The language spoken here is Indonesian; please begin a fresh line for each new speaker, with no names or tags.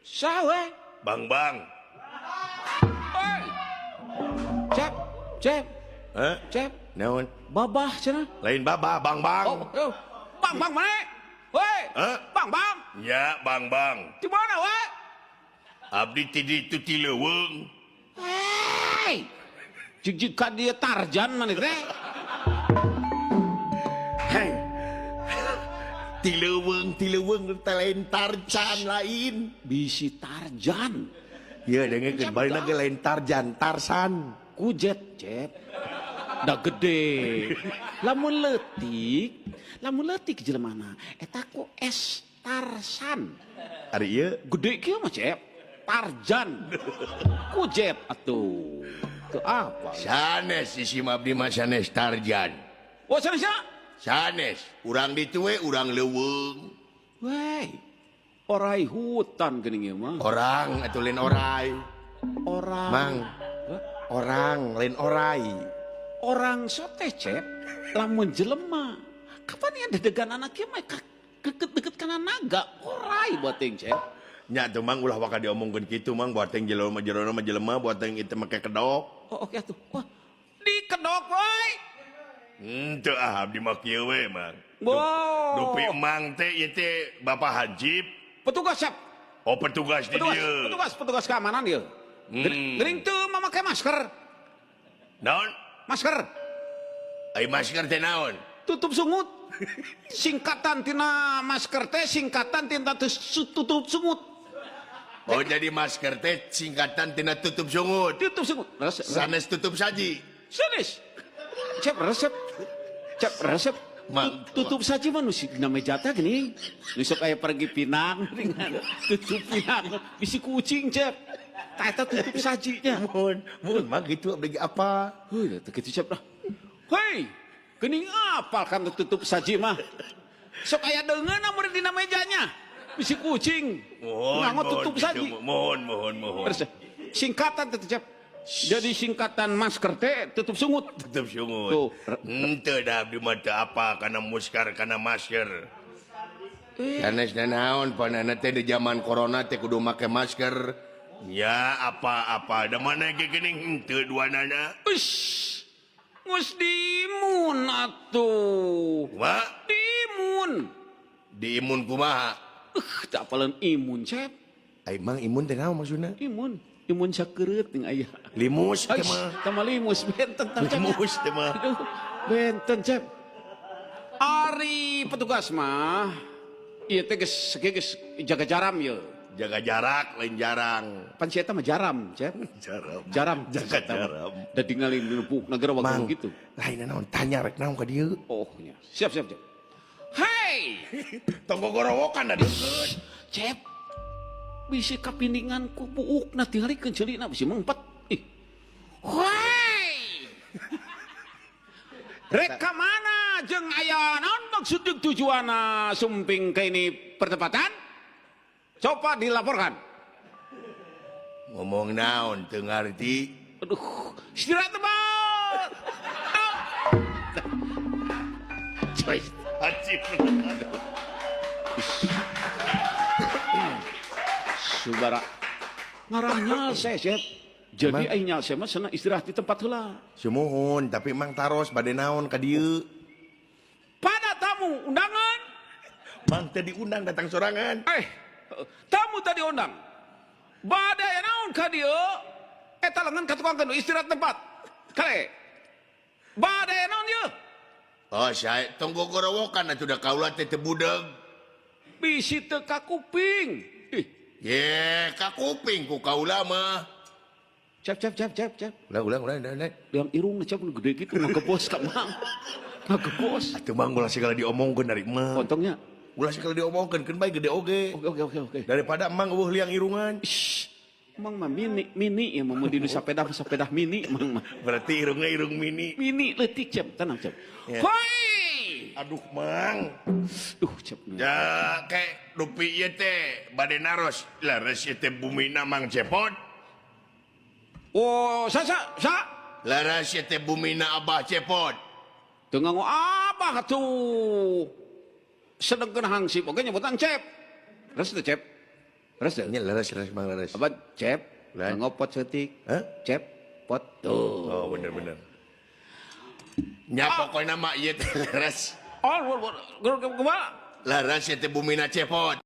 Sawe.
Bang Bang.
Oi. Cep, cep,
Hah?
cep.
Naon?
Babah cenah.
Lain Baba, Bang Bang.
Oh. Bang mana? Woi.
Hah?
Bang.
Ya, Bang Bang.
Di mana, woi?
Abdi ti di leuweung.
Hei. Jika dia Tarjan mana teh?
Hai. Ti leuweung teh lain Tarjan lain.
Bisi Tarjan.
Ya, dengekeun bari ge lain Tarjan, Tarsan.
Kujet, cep. Da gede. Lamun leutik jelemana eta ku es Tarsan.
Ari ieu
Gede kieu mah, cep. Tarjan. Kujet atuh. Ke apa?
sanes isi abdi mah sanes Tarjan.
Oh, sana.
Sanes, urang ditu we urang leuweung.
Wei. Orai hutan geuning ieu mah.
Orang atuh lain orai.
Orang.
Mang.
Hah?
Orang lain orai.
Orang sote, cep. Lamun jelema. Kapan ya dedegan anak ieu mah deket kana naga. Orai buat teuing, cep.
Nya tuh mang ulah waka diomongkeun kitu mang buat teng jelema buat teng itu make kedok.
Oh, oke atuh. Wah. Di kedok, woi.
Henteu abdi mah kieu we mang.
Wow.
Dupi emang teh ieu teh Bapak Hajib.
Petugas, cep.
Oh petugas di dieu.
Petugas keamanan dia. Gering teu memakai masker.
Naon?
Masker.
Ai masker teh naon?
Tutup sungut. Singkatan tina masker teh singkatan tina tutup sungut.
Oh jadi masker teh singkatan tina tutup sungut.
Tutup sungut.
Sanes tutup saji.
Sanes. Cep resep. Tutup saja manusia dina meja teh gini. Nu sok aya pergi pinang dengan tutup pinang. Bisi kucing, cep. Tah eta tutup sajinya.
Mun mah gitu abdi apa?
Heuh, teh kitu cep lah. Hei, geuning apal kan tutup saji mah. Sok aya deungeun mun dina mejanya. Bisi kucing. Ngangot tutup saji.
Mohon.
Singkatan teh cep. Jadi singkatan masker teh tutup sungut.
Tutup sungut.
Tuh.
Henteu da abdi mah teu apa kana muskar kana masker. Sanes naon panana teh di zaman corona teh kudu make masker. Ya apa-apa da mana ge geuning henteu duanana.
Ush. Ngus diimun atuh.
Wah,
Diimun.
diimun kumaha?
Tak apalan imun, cep.
Ai mang imun teh naon maksudna?
Imun sakeureut jeung aya.
Limus teh
Aish,
mah.
tama limus benten tah, Cep.
Limus teh mah.
Aduh, benten, cep. Ari petugas mah ieu teh geus jaga jaram ieu.
Jaga jarak lain jarang.
Pan si eta mah jaram, cep. Jaram.
Jaga jaram.
Da tingali numpuk negara waktu gitu.
Lain naon tanya rek naon ka dieu?
Oh, nya. Siap. Hei!
Tonggo gorowokan da dieu.
Cep. Bisi kapindingan ku buukna tingalikeun ceulina bisi mengpet. Ih. Woi! Rek ka mana jeung aya naon maksud jeung tujuanna sumping ka ini pertempatan? Coba dilaporkan.
Ngomong naon teu ngarti.
Aduh, istirahat tempat.
Coy, hajib.
Subara. Ngarahnya saya, Chef. Jadi aing nya saya mah sana istirahat di tempat heula.
Sumuhun, tapi emang taros bade naon ka dieu.
Pada tamu undangan.
Mang teh diundang datang sorangan.
Tamu tadi undang. Bade naon ka dieu? Eta lengan ka tukang istirahat tempat. Kale. Bade naon dieu?
Oh, saya tonggo gorowokan atuh da kaula teh teu budeg.
Bisi teu ka kuping.
Ye, ka kuping ku kaula mah.
Cep.
Ulang.
Yang irung cep gede gitu nggebos ka mang. Nggebos.
Atuh mang ulah segala diomongkeun dari emang.
Pontongnya.
Ulah segala diomongkeun keun bae gede oge.
Oke.
Daripada emang eueuh liang irungan.
Mang mah mini ya mau di sepeda mini mang mah.
Berarti irungnya irung mini.
Mini leutik cep, tenang cep.
Ya.
Hoi!
Aduh mang.
Cep.
Ya kayak dupi ieu teh bade naros. Laras ieu teh bumina mang cepot.
Oh, sa.
Laras ieu teh bumina abah cepot.
Teu nganggo abah tuh. Sedengkeun hangsip oge nyebutan cep. Terus teh cep. Resep.
Nya leres Mang leres.
Apa cep?
Lain.
Ngopot setik.
Hah?
Cep pot tuh.
Oh bener. Nya pokoknya mah ieu teh leres.
Oh, kemana?
Leres ieu teh bumina cepot.